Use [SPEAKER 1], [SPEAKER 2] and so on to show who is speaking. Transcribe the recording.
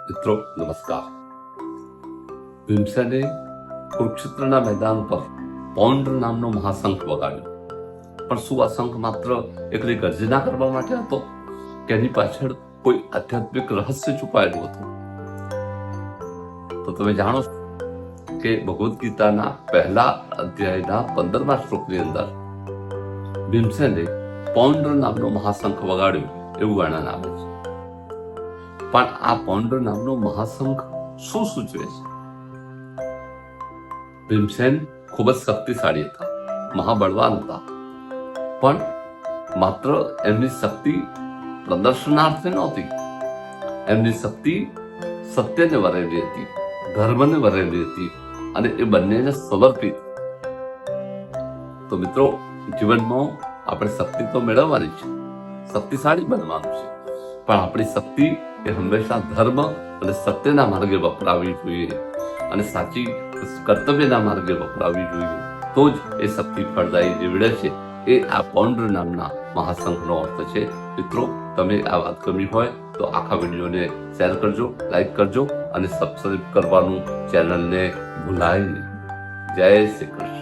[SPEAKER 1] મિત્રો નમસ્કાર. ભીમસેને કુરુક્ષેત્રના મેદાન પર પૌંડ્ર નામનો મહાશંખ વગાડ્યો. પણ શું આ શંખ માત્ર એકલી ગર્જના કરવા માટે હતો કે એની પાછળ કોઈ આધ્યાત્મિક રહસ્ય છુપાયેલું હતું? તો તમે જાણો છો કે ભગવદ્ ગીતાના પહેલા અધ્યાયના 15મા શ્લોકની અંદર ભીમસેને પૌંડ્ર નામનો મહાશંખ વગાડ્યો એવું વર્ણન આવે છે. પણ આ પૌંડ્ર નામનો મહાશંખ શું સૂચવે છે? ભીમસેન ખૂબ જ શક્તિશાળી હતા, મહાબળવાન હતા, પણ માત્ર એમની શક્તિ પ્રદર્શનાર્થે નહોતી. એમની શક્તિ સત્યને વરેલી હતી, ધર્મને વરેલી હતી અને એ બંનેને સમર્પિત. તો મિત્રો, જીવનમાં આપણે શક્તિ તો મેળવવાની છે, શક્તિશાળી બનવાનું છે, પણ આપણી શક્તિ એ હંમેશા ધર્મ અને સત્યના માર્ગે વપરાવવી જોઈએ અને સાચી કર્તવ્યના માર્ગે વપરાવવી જોઈએ. તો જ એ શક્તિ ફળદાયી નીવડે છે. એ આ પૌંડ્ર નામના મહાશંખનો અર્થ છે. મિત્રો, તમે આ વાત ગમી હોય તો આખા વિડીયોને શેર કરજો, લાઈક કરજો અને સબસ્ક્રાઇબ કરવાનું ચેનલને ભૂલાય નહીં. જય શ્રી કૃષ્ણ.